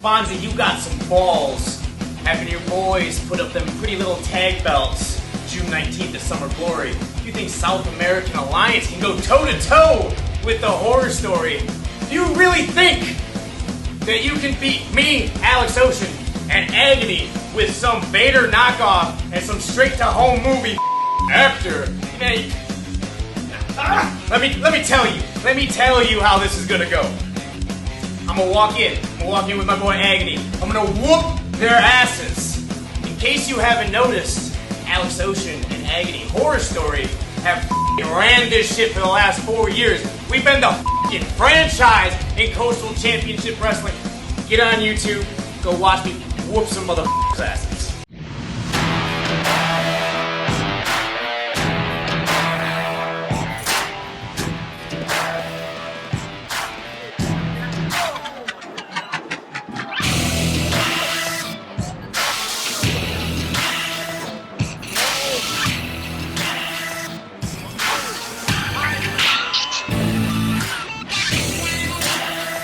Fonzie, you got some balls. Having your boys put up them pretty little tag belts June 19th at Summer Glory. You think South American Alliance can go toe-to-toe with the Horror Story? Do you really think that you can beat me, Alex Ocean, and Agony with some Vader knockoff and some straight-to-home movie actor? Let me tell you how this is gonna go. I'm gonna walk in with my boy Agony. I'm gonna whoop their asses. In case you haven't noticed, Alex Ocean and Agony Horror Story have ran this shit for the last 4 years. We've been the franchise in Coastal Championship Wrestling. Get on YouTube, go watch me whoop some motherfuckers' asses.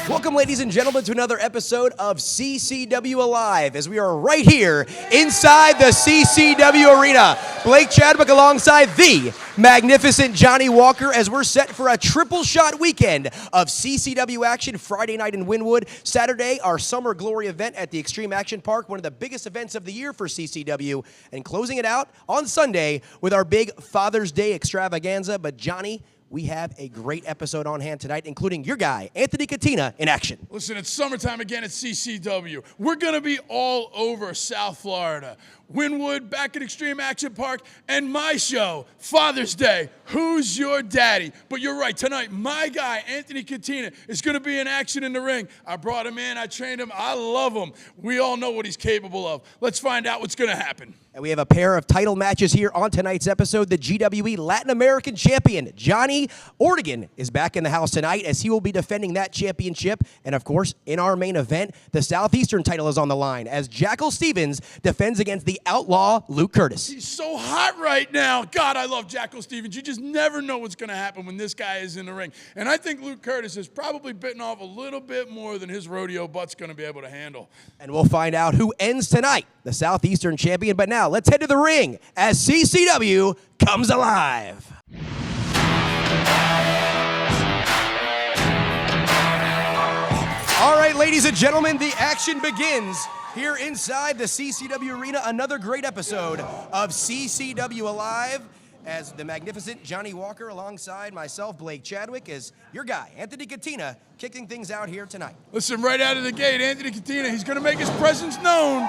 Welcome, ladies and gentlemen, to another episode of CCW Alive, as we are right here inside the CCW Arena. Blake Chadwick alongside the magnificent Johnny Walker, as we're set for a triple shot weekend of CCW action. Friday night in Wynwood, Saturday our Summer Glory event at the Extreme Action Park, one of the biggest events of the year for CCW, and closing it out on Sunday with our big Father's Day extravaganza. But Johnny, we have a great episode on hand tonight, including your guy, Anthony Katina, in action. Listen, it's summertime again at CCW. We're going to be all over South Florida. Wynwood, back at Extreme Action Park, and my show, Father's Day, Who's Your Daddy? But you're right, tonight, my guy, Anthony Katina, is going to be in action in the ring. I brought him in, I trained him, I love him. We all know what he's capable of. Let's find out what's going to happen. And we have a pair of title matches here on tonight's episode. The GWE Latin American champion, Vandal Ortagun, is back in the house tonight, as he will be defending that championship. And of course, in our main event, the Southeastern title is on the line, as Jackal Stevens defends against the outlaw Luke Curtis. He's so hot right now. God, I love Jackal Stevens. You just never know what's going to happen when this guy is in the ring. And I think Luke Curtis has probably bitten off a little bit more than his rodeo butt's going to be able to handle. And we'll find out who ends tonight, the Southeastern champion. But now, let's head to the ring as CCW comes alive. All right, ladies and gentlemen, the action begins here inside the CCW Arena. Another great episode of CCW Alive, as the magnificent Johnny Walker alongside myself, Blake Chadwick, is your guy, Anthony Katina, kicking things out here tonight. Listen, right out of the gate, Anthony Katina, he's going to make his presence known.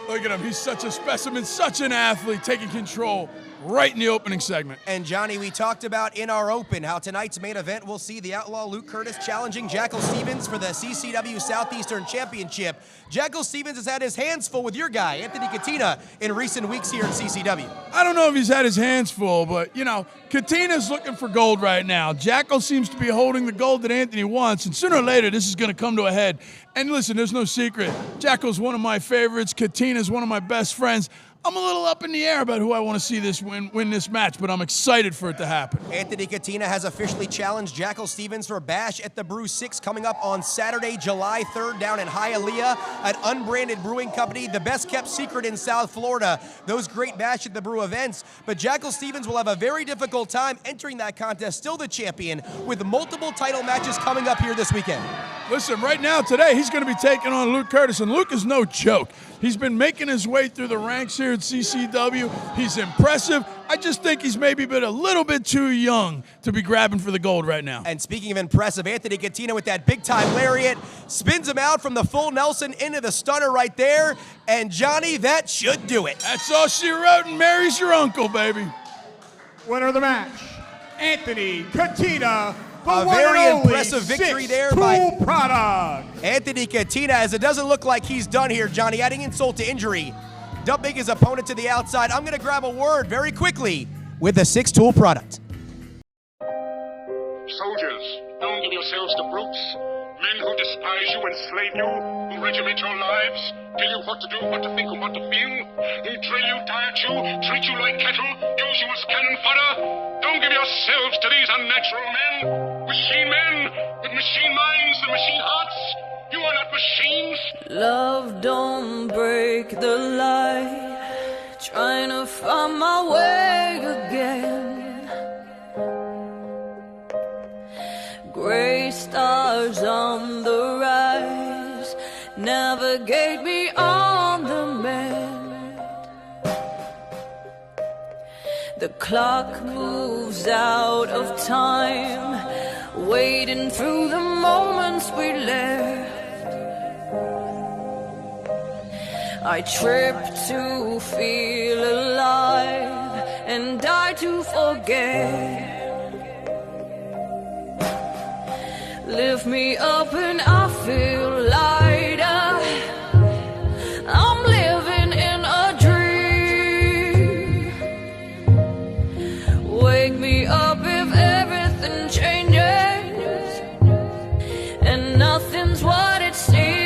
Look at him. He's such a specimen, such an athlete, taking control right in the opening segment. And Johnny, we talked about in our open how tonight's main event will see the outlaw Luke Curtis challenging Jackal Stevens for the CCW Southeastern Championship. Jackal Stevens has had his hands full with your guy, Anthony Katina, in recent weeks here at CCW. I don't know if he's had his hands full, but, you know, Katina's looking for gold right now. Jackal seems to be holding the gold that Anthony wants, and sooner or later this is going to come to a head. And listen, there's no secret. Jackal's one of my favorites. Katina's one of my best friends. I'm a little up in the air about who I want to see this win this match, but I'm excited for it to happen. Anthony Katina has officially challenged Jackal Stevens for Bash at the Brew 6 coming up on Saturday, July 3rd down in Hialeah at Unbranded Brewing Company, the best kept secret in South Florida. Those great Bash at the Brew events. But Jackal Stevens will have a very difficult time entering that contest, still the champion, with multiple title matches coming up here this weekend. Listen, right now, today, he's going to be taking on Luke Curtis, and Luke is no joke. He's been making his way through the ranks here at CCW. He's impressive. I just think he's maybe been a little bit too young to be grabbing for the gold right now. And speaking of impressive, Anthony Katina with that big-time lariat spins him out from the full Nelson into the stunner right there. And Johnny, that should do it. That's all she wrote, and Mary's your uncle, baby. Winner of the match, Anthony Katina. A very impressive victory there by product. Anthony Katina, as it doesn't look like he's done here, Johnny, adding insult to injury, dumping his opponent to the outside. I'm going to grab a word very quickly with the 6-tool product. Soldiers, don't give yourselves to brutes. Men who despise you, enslave you, who regiment your lives, tell you what to do, what to think, and what to feel, who drill you, diet you, treat you like cattle, use you as cannon fodder. Don't give yourselves to these unnatural men, machine with machine minds and machine hearts. You are not machines. Love don't break the light, trying to find my way again. Gray stars on the rise, navigate me on the mend. The clock moves out of time, waiting through the moments we left. I trip to feel alive and die to forget. Lift me up and I feel lighter. I'm living in a dream. Wake me up if everything changes and nothing's what it seems.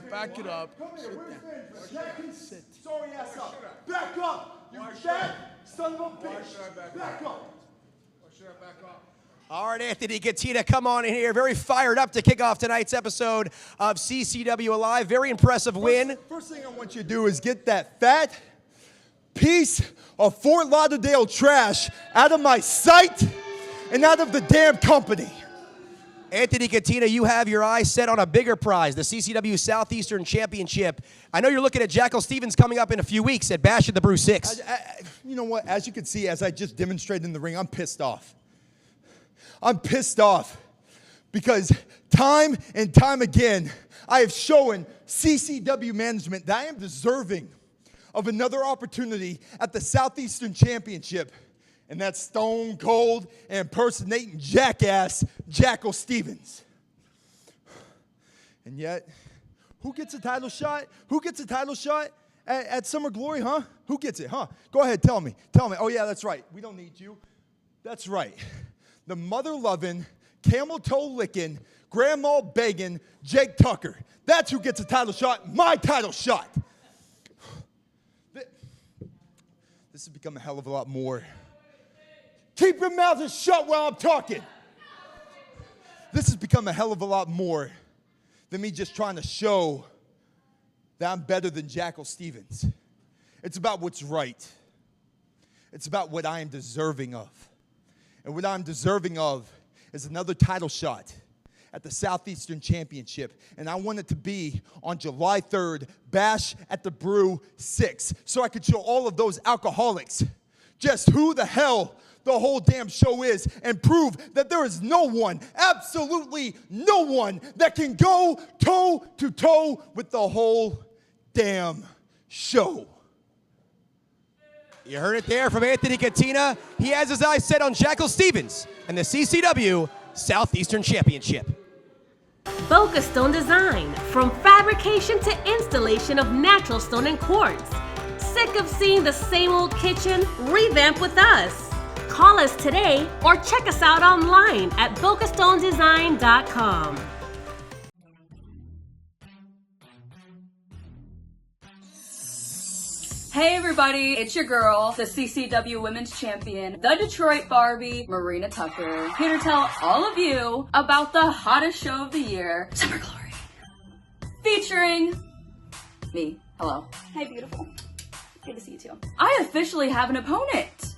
Back it up. Come here, where's Vince? Sit. Sorry ass up. Back up! You fat son of a bitch! Back up! Why should I back up? All right, Anthony, Katina, come on in here. Very fired up to kick off tonight's episode of CCW Alive. Very impressive win. First thing I want you to do is get that fat piece of Fort Lauderdale trash out of my sight and out of the damn company. Anthony, Katina, you have your eyes set on a bigger prize, the CCW Southeastern Championship. I know you're looking at Jackal Stevens coming up in a few weeks at Bash at the Brew 6. You know what? As you can see, as I just demonstrated in the ring, I'm pissed off. I'm pissed off because time and time again, I have shown CCW management that I am deserving of another opportunity at the Southeastern Championship. And that's stone cold impersonating jackass Jackal Stevens. And yet, who gets a title shot? Who gets a title shot at Summer Glory, huh? Who gets it, huh? Go ahead, tell me. Tell me. Oh, yeah, that's right. We don't need you. That's right. The mother-loving, camel-toe-licking, grandma-begging Jake Tucker. That's who gets a title shot, my title shot. This has become a hell of a lot more. Keep your mouths shut while I'm talking. This has become a hell of a lot more than me just trying to show that I'm better than Jackal Stevens. It's about what's right. It's about what I am deserving of. And what I'm deserving of is another title shot at the Southeastern Championship. And I want it to be on July 3rd, Bash at the Brew 6, so I could show all of those alcoholics just who the hell the whole damn show is and prove that there is no one, absolutely no one, that can go toe to toe with the whole damn show. You heard it there from Anthony Katina. He has his eyes set on Jackal Stevens and the CCW Southeastern Championship. Focus Stone Design, from fabrication to installation of natural stone and quartz. Sick of seeing the same old kitchen? Revamp with us. Call us today or check us out online at bocastonedesign.com. Hey everybody, it's your girl, the CCW Women's Champion, the Detroit Barbie, Marina Tucker, here to tell all of you about the hottest show of the year, Summer Glory, featuring me. Hello. Hey beautiful. Good to see you too. I officially have an opponent.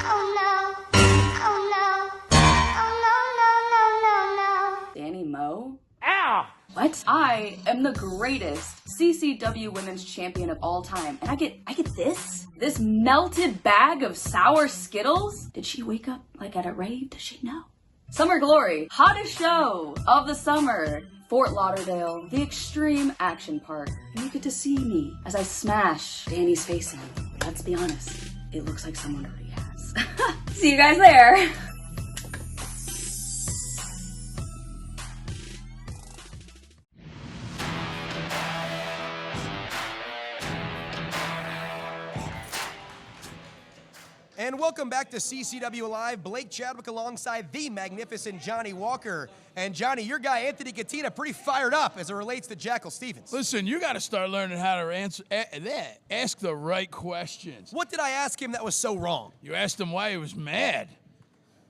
Oh no, oh no, oh no, no, no, no, no. Danny Moe? Ow! What? I am the greatest CCW Women's Champion of all time, and I get this? This melted bag of sour Skittles? Did she wake up like at a rave? Does she know? Summer Glory, hottest show of the summer. Fort Lauderdale, the Extreme Action Park. And you get to see me as I smash Danny's face in. Let's be honest, it looks like someone already has. See you guys there. And welcome back to CCW Alive. Blake Chadwick alongside the magnificent Johnny Walker. And Johnny, your guy Anthony Katina pretty fired up as it relates to Jackal Stevens. Listen, you got to start learning how to ask the right questions. What did I ask him that was so wrong? You asked him why he was mad.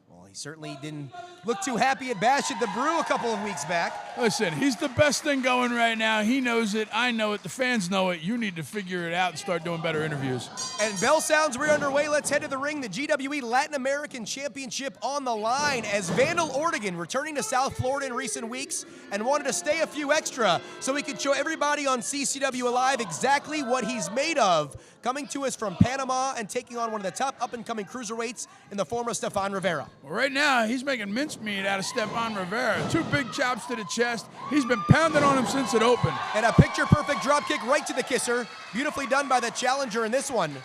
Well, he certainly didn't look too happy at Bash at the Brew a couple of weeks back. Listen, he's the best thing going right now. He knows it. I know it. The fans know it. You need to figure it out and start doing better interviews. And bell sounds, we're underway. Let's head to the ring. The GWE Latin American Championship on the line as Vandal Ortagun, returning to South Florida in recent weeks and wanted to stay a few extra so he could show everybody on CCW Alive exactly what he's made of. Coming to us from Panama and taking on one of the top up-and-coming cruiserweights in the form of Stefan Rivera. Well, right now, he's making mincemeat out of Stefan Rivera. 2 big chops to the chest. He's been pounding on him since it opened. And a picture-perfect dropkick right to the kisser. Beautifully done by the challenger in this one.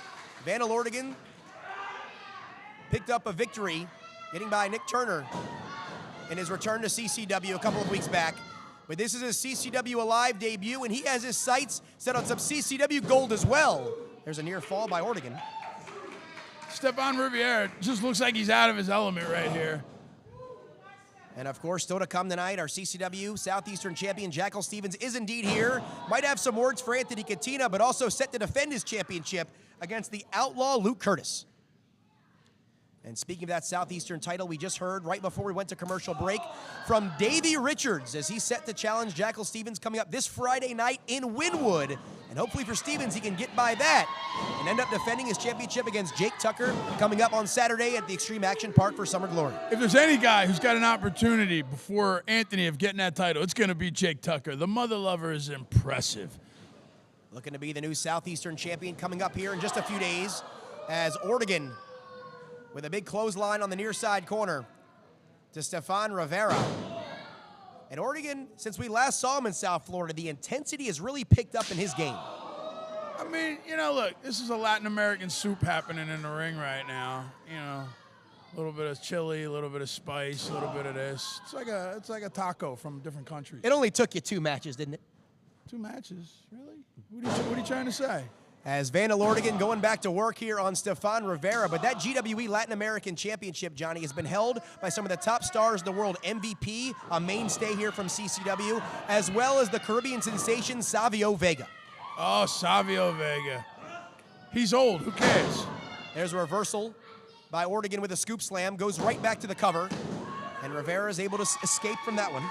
Vandal Ortagun picked up a victory, getting by Nick Turner in his return to CCW a couple of weeks back. But this is his CCW Alive debut, and he has his sights set on some CCW gold as well. There's a near fall by Ortagun. Stefan Rivera just looks like he's out of his element right here. And of course, still to come tonight, our CCW Southeastern champion Jackal Stevens is indeed here. Might have some words for Anthony Katina, but also set to defend his championship against the outlaw Luke Curtis. And speaking of that Southeastern title, we just heard right before we went to commercial break from Davey Richards as he's set to challenge Jackal Stevens coming up this Friday night in Wynwood. And hopefully for Stevens, he can get by that and end up defending his championship against Jake Tucker coming up on Saturday at the Extreme Action Park for Summer Glory. If there's any guy who's got an opportunity before Anthony of getting that title, it's going to be Jake Tucker. The mother lover is impressive. Looking to be the new Southeastern champion coming up here in just a few days as Ortagun with a big clothesline on the near side corner to Stefan Rivera. And Ortagun, since we last saw him in South Florida, the intensity has really picked up in his game. I mean, you know, look, this is a Latin American soup happening in the ring right now. You know, a little bit of chili, a little bit of spice, a little bit of this. It's like a taco from different countries. It only took you 2 matches, didn't it? 2 matches? Really? What are you trying to say? As Vandal Ortagun going back to work here on Stefan Rivera. But that GWE Latin American Championship, Johnny, has been held by some of the top stars in the world. MVP, a mainstay here from CCW, as well as the Caribbean sensation Savio Vega. Oh, Savio Vega. He's old. Who cares? There's a reversal by Ortagun with a scoop slam. Goes right back to the cover. And Rivera is able to escape from that one.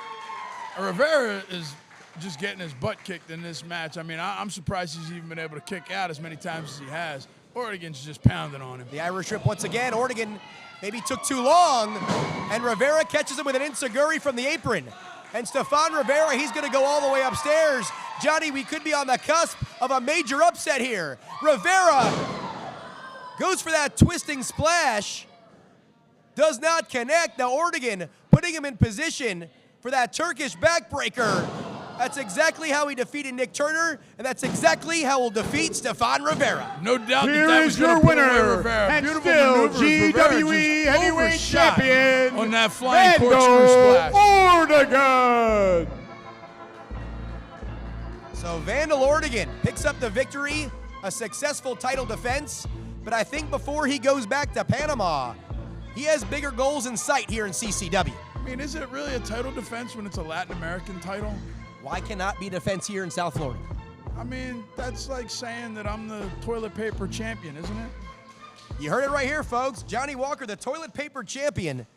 Rivera is just getting his butt kicked in this match. I mean, I'm surprised he's even been able to kick out as many times as he has. Ortagun's just pounding on him. The Irish Rip once again. Ortagun maybe took too long, and Rivera catches him with an enziguri from the apron. And Stefan Rivera, he's going to go all the way upstairs. Johnny, we could be on the cusp of a major upset here. Rivera goes for that twisting splash. Does not connect. Now Ortagun putting him in position for that Turkish backbreaker. That's exactly how he defeated Nick Turner, and that's exactly how he'll defeat Stefan Rivera. No doubt Here that is was going your to put away winner, Rivera. and Beautiful still maneuvers. Rivera GWE just Heavyweight overshot Champion, on that flying corkscrew Vandal splash. Ortagun. So Vandal Ortagun picks up the victory, a successful title defense, but I think before he goes back to Panama, he has bigger goals in sight here in CCW. I mean, is it really a title defense when it's a Latin American title? Why cannot be defense here in South Florida? I mean, that's like saying that I'm the toilet paper champion, isn't it? You heard it right here, folks. Johnny Walker, the toilet paper champion.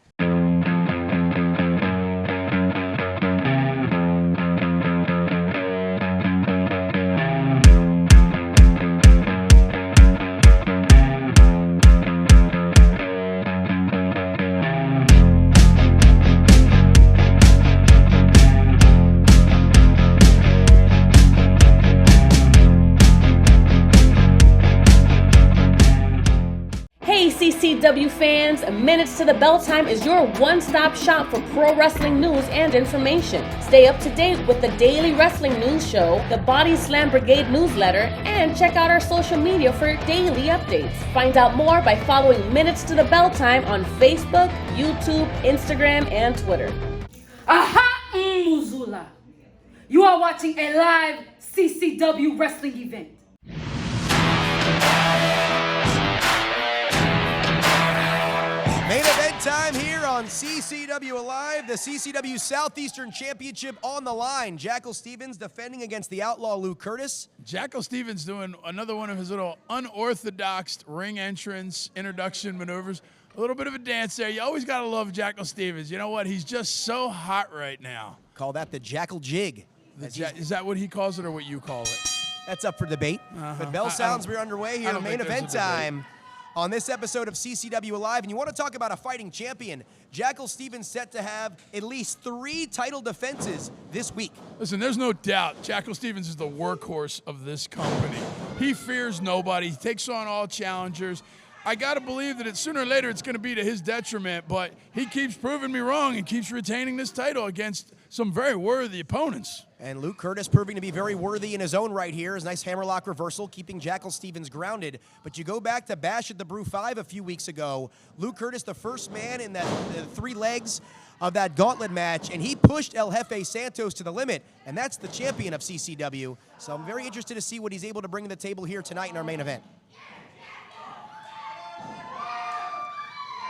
CCW fans, Minutes to the Bell Time is your one-stop shop for pro wrestling news and information. Stay up to date with the daily wrestling news show, the Body Slam Brigade newsletter, and check out our social media for daily updates. Find out more by following Minutes to the Bell Time on Facebook, YouTube, Instagram, and Twitter. Aha, Muzula! You are watching a live CCW wrestling event. Main event time here on CCW Alive, the CCW Southeastern Championship on the line. Jackal Stevens defending against the Outlaw Luke Curtis. Jackal Stevens doing another one of his little unorthodox ring entrance introduction maneuvers. A little bit of a dance there. You always got to love Jackal Stevens. You know what? He's just so hot right now. Call that the Jackal Jig. Is that what he calls it or what you call it? That's up for debate. But bell sounds, we're underway here. Main event time on this episode of CCW Alive. And you want to talk about a fighting champion. Jackal Stevens set to have at least 3 title defenses this week. Listen, there's no doubt Jackal Stevens is the workhorse of this company. He fears nobody. He takes on all challengers. I got to believe that sooner or later it's going to be to his detriment, but he keeps proving me wrong and keeps retaining this title against some very worthy opponents. And Luke Curtis proving to be very worthy in his own right here. His nice hammerlock reversal, keeping Jackal Stevens grounded. But you go back to Bash at the Brew 5 a few weeks ago. Luke Curtis, the first man in that 3 legs of that gauntlet match, and he pushed El Jefe Santos to the limit, and that's the champion of CCW. So I'm very interested to see what he's able to bring to the table here tonight in our main event.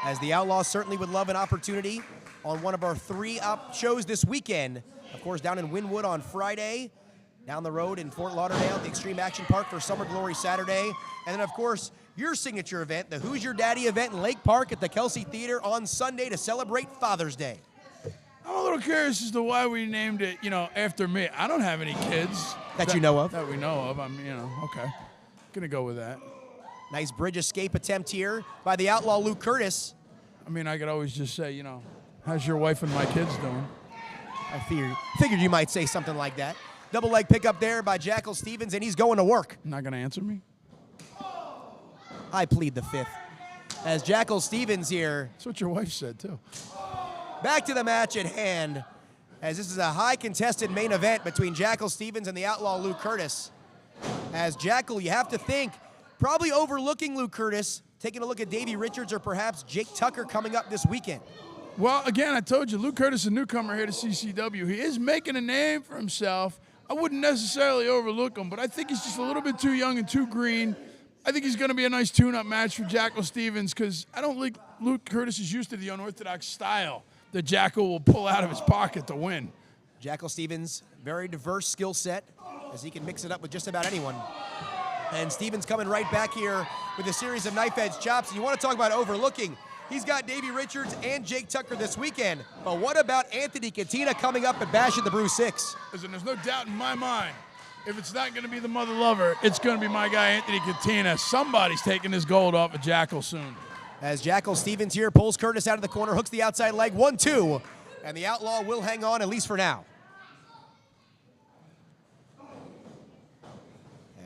As the Outlaws certainly would love an opportunity on one of our 3 shows this weekend. Of course, down in Wynwood on Friday, down the road in Fort Lauderdale at the Extreme Action Park for Summer Glory Saturday. And then, of course, your signature event, the Who's Your Daddy event in Lake Park at the Kelsey Theatre on Sunday to celebrate Father's Day. I'm a little curious as to why we named it, after me. I don't have any kids. That you know of. That we know of. I'm, okay. Gonna go with that. Nice bridge escape attempt here by the Outlaw Luke Curtis. I mean, I could always just say, how's your wife and my kids doing? I figured you might say something like that. Double leg pickup there by Jackal Stevens, and he's going to work. Not going to answer me? I plead the 5th. As Jackal Stevens here. That's what your wife said, too. Back to the match at hand, as this is a high contested main event between Jackal Stevens and the Outlaw Luke Curtis. As Jackal, you have to think, probably overlooking Luke Curtis, taking a look at Davey Richards or perhaps Jake Tucker coming up this weekend. Well, again, I told you, Luke Curtis is a newcomer here to CCW. He is making a name for himself. I wouldn't necessarily overlook him, but I think he's just a little bit too young and too green. I think he's going to be a nice tune-up match for Jackal Stevens because I don't think Luke Curtis is used to the unorthodox style that Jackal will pull out of his pocket to win. Jackal Stevens, very diverse skill set, as he can mix it up with just about anyone. And Stevens coming right back here with a series of knife-edge chops. And you want to talk about overlooking. He's got Davey Richards and Jake Tucker this weekend. But what about Anthony Katina coming up at Bash at the Brew 6? Listen, there's no doubt in my mind, if it's not going to be the mother lover, it's going to be my guy Anthony Katina. Somebody's taking his gold off of Jackal soon. As Jackal Stevens here pulls Curtis out of the corner, hooks the outside leg, 1-2. And the Outlaw will hang on, at least for now.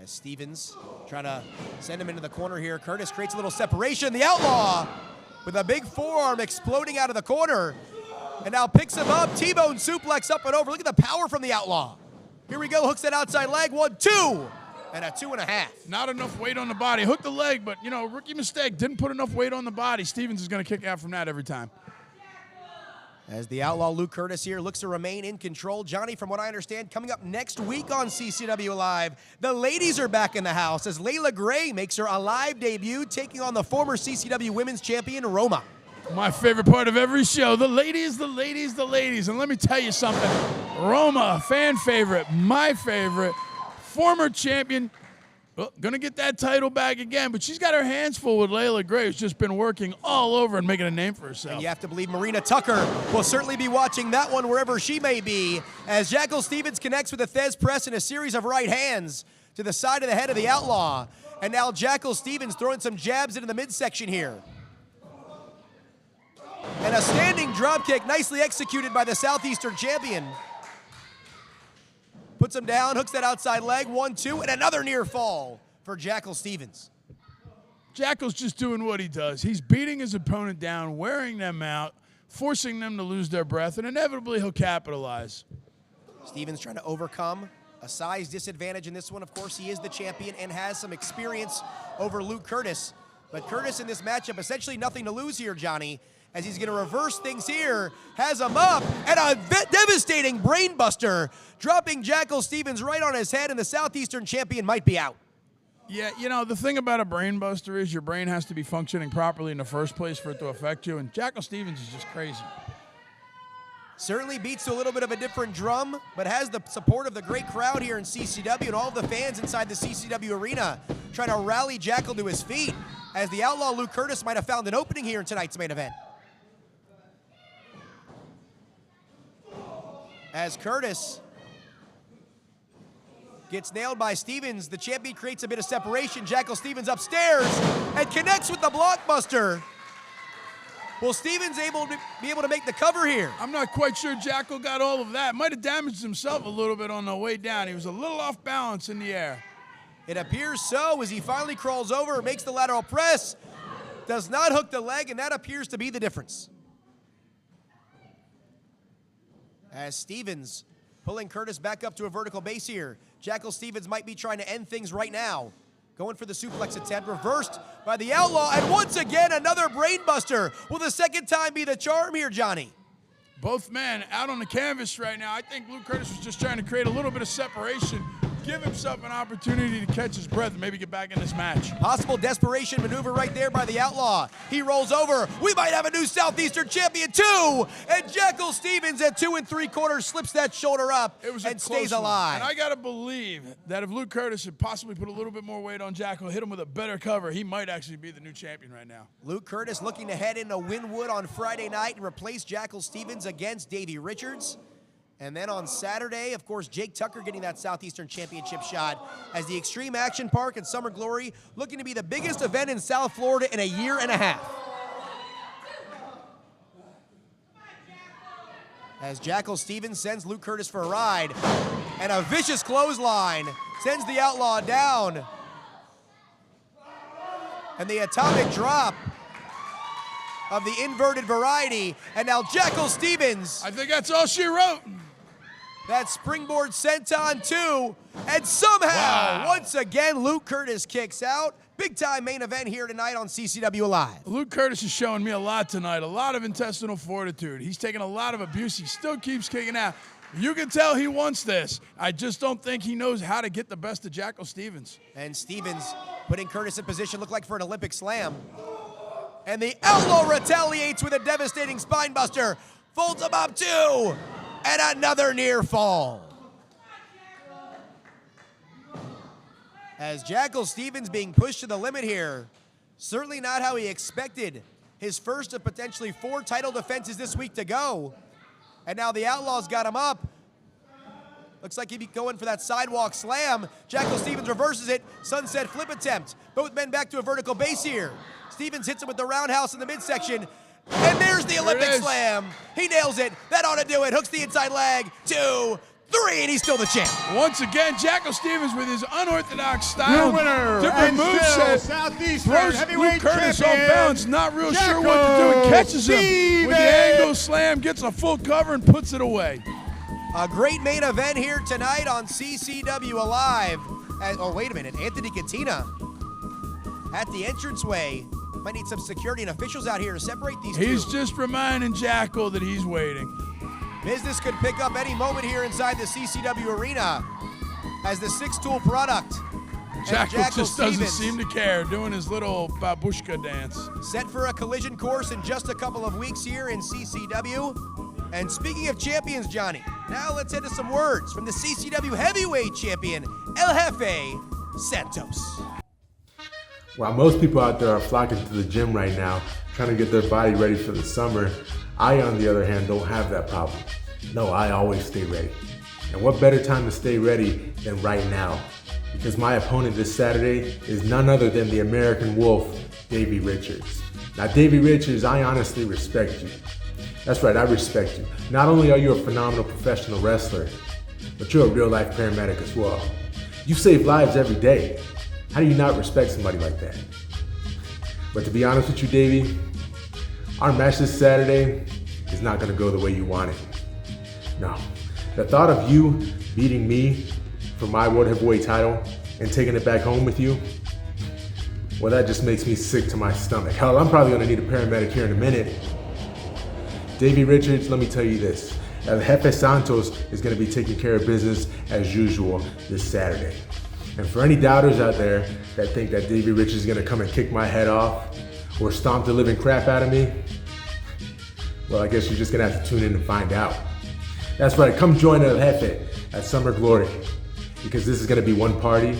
As Stevens trying to send him into the corner here. Curtis creates a little separation. The Outlaw with a big forearm exploding out of the corner. And now picks him up. T-bone suplex up and over. Look at the power from the Outlaw. Here we go. Hooks that outside leg. 1-2. And a 2.5. Not enough weight on the body. Hooked the leg, but, rookie mistake. Didn't put enough weight on the body. Stevens is going to kick out from that every time. As the Outlaw Luke Curtis here looks to remain in control. Johnny, from what I understand, coming up next week on CCW Alive, the ladies are back in the house as Layla Gray makes her Alive debut, taking on the former CCW Women's Champion, Roma. My favorite part of every show, the ladies, the ladies, the ladies. And let me tell you something. Roma, fan favorite, my favorite, former champion, gonna get that title back again, but she's got her hands full with Layla Gray, who's just been working all over and making a name for herself. And you have to believe Marina Tucker will certainly be watching that one wherever she may be, as Jackal Stevens connects with a Thez press and a series of right hands to the side of the head of the Outlaw. And now Jackal Stevens throwing some jabs into the midsection here. And a standing dropkick nicely executed by the Southeastern champion. Puts him down, hooks that outside leg, 1-2, and another near fall for Jackal Stevens. Jackal's just doing what he does. He's beating his opponent down, wearing them out, forcing them to lose their breath, and inevitably he'll capitalize. Stevens trying to overcome a size disadvantage in this one. Of course, he is the champion and has some experience over Luke Curtis. But Curtis in this matchup, essentially nothing to lose here, Johnny, as he's going to reverse things here, has him up, and a devastating brainbuster, dropping Jackal Stevens right on his head, and the Southeastern champion might be out. Yeah, you know, the thing about a brainbuster is your brain has to be functioning properly in the first place for it to affect you, and Jackal Stevens is just crazy. Certainly beats to a little bit of a different drum, but has the support of the great crowd here in CCW and all of the fans inside the CCW Arena trying to rally Jackal to his feet, as the outlaw Luke Curtis might have found an opening here in tonight's main event. As Curtis gets nailed by Stevens, the champion creates a bit of separation. Jackal Stevens upstairs and connects with the blockbuster. Will Stevens be able to make the cover here? I'm not quite sure Jackal got all of that. Might have damaged himself a little bit on the way down. He was a little off balance in the air. It appears so, as he finally crawls over, makes the lateral press, does not hook the leg, and that appears to be the difference. As Stevens pulling Curtis back up to a vertical base here. Jackal Stevens might be trying to end things right now. Going for the suplex attempt, reversed by the outlaw, and once again, another brainbuster. Will the second time be the charm here, Johnny? Both men out on the canvas right now. I think Luke Curtis was just trying to create a little bit of separation, give himself an opportunity to catch his breath and maybe get back in this match. Possible desperation maneuver right there by the outlaw. He rolls over. We might have a new Southeastern champion too. And Jackal Stevens at 2 3/4 slips that shoulder up and stays alive. And I gotta believe that if Luke Curtis had possibly put a little bit more weight on Jackal, hit him with a better cover, he might actually be the new champion right now. Luke Curtis looking to head into Wynwood on Friday night and replace Jackal Stevens against Davey Richards. And then on Saturday, of course, Jake Tucker getting that Southeastern Championship shot as the Extreme Action Park and Summer Glory looking to be the biggest event in South Florida in a year and a half. As Jackal Stevens sends Luke Curtis for a ride, and a vicious clothesline sends the outlaw down. And the atomic drop of the inverted variety, and now Jackal Stevens. I think that's all she wrote. That springboard senton too, and somehow, once again, Luke Curtis kicks out. Big time main event here tonight on CCW Alive. Luke Curtis is showing me a lot tonight, a lot of intestinal fortitude. He's taking a lot of abuse. He still keeps kicking out. You can tell he wants this. I just don't think he knows how to get the best of Jackal Stevens. And Stevens putting Curtis in position, looked like for an Olympic slam. And the outlaw retaliates with a devastating spine buster. Folds him up too. And another near fall. As Jackal Stevens being pushed to the limit here. Certainly not how he expected his first of potentially 4 title defenses this week to go. And now the Outlaws got him up. Looks like he'd be going for that sidewalk slam. Jackal Stevens reverses it. Sunset flip attempt. Both men back to a vertical base here. Stevens hits him with the roundhouse in the midsection. And there's the Olympic slam. He nails it. That ought to do it. Hooks the inside leg. 2, 3, and he's still the champ. Once again, Jackal Stevens with his unorthodox style. Your winner, different moveset. Southeastern Heavyweight Luke Curtis Champion, off balance, not real sure what to do. He catches him with the angle slam, gets a full cover, and puts it away. A great main event here tonight on CCW Alive. Oh, wait a minute. Anthony Katina at the entranceway. Might need some security and officials out here to separate these two. He's just reminding Jackal that he's waiting. Business could pick up any moment here inside the CCW Arena as the 6-tool product. Jackal just doesn't seem to care, doing his little babushka dance. Set for a collision course in just a couple of weeks here in CCW. And speaking of champions, Johnny, now let's head to some words from the CCW Heavyweight Champion, El Jefe Santos. While most people out there are flocking to the gym right now, trying to get their body ready for the summer, I, on the other hand, don't have that problem. No, I always stay ready. And what better time to stay ready than right now? Because my opponent this Saturday is none other than the American Wolf, Davey Richards. Now, Davey Richards, I honestly respect you. That's right, I respect you. Not only are you a phenomenal professional wrestler, but you're a real-life paramedic as well. You save lives every day. How do you not respect somebody like that? But to be honest with you, Davey, our match this Saturday is not gonna go the way you want it. No, the thought of you beating me for my World Heavyweight title and taking it back home with you, well, that just makes me sick to my stomach. Hell, I'm probably gonna need a paramedic here in a minute. Davey Richards, let me tell you this. El Jefe Santos is gonna be taking care of business as usual this Saturday. And for any doubters out there that think that Davey Richards is gonna come and kick my head off or stomp the living crap out of me, well, I guess you're just gonna have to tune in and find out. That's right, come join El Jefe at Summer Glory, because this is gonna be one party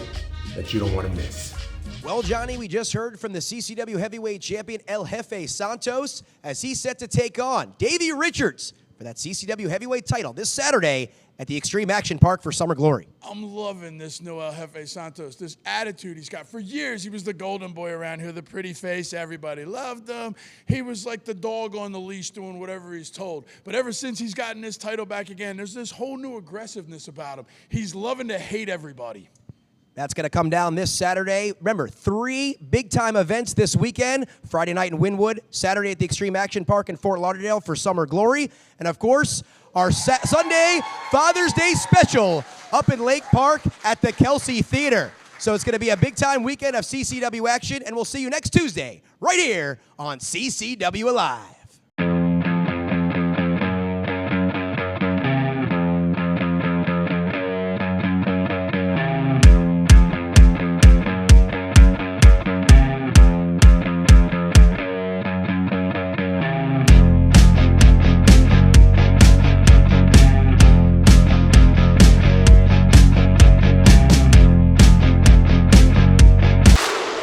that you don't wanna miss. Well, Johnny, we just heard from the CCW Heavyweight Champion El Jefe Santos as he's set to take on Davey Richards for that CCW Heavyweight title this Saturday at the Extreme Action Park for Summer Glory. I'm loving this new El Jefe Santos, this attitude he's got. For years, he was the golden boy around here, the pretty face. Everybody loved him. He was like the dog on the leash doing whatever he's told. But ever since he's gotten his title back again, there's this whole new aggressiveness about him. He's loving to hate everybody. That's going to come down this Saturday. Remember, 3 big-time events this weekend. Friday night in Wynwood, Saturday at the Extreme Action Park in Fort Lauderdale for Summer Glory. And, of course, our Sunday Father's Day special up in Lake Park at the Kelsey Theatre. So it's going to be a big-time weekend of CCW action, and we'll see you next Tuesday right here on CCW Alive.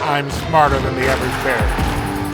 I'm smarter than the average bear.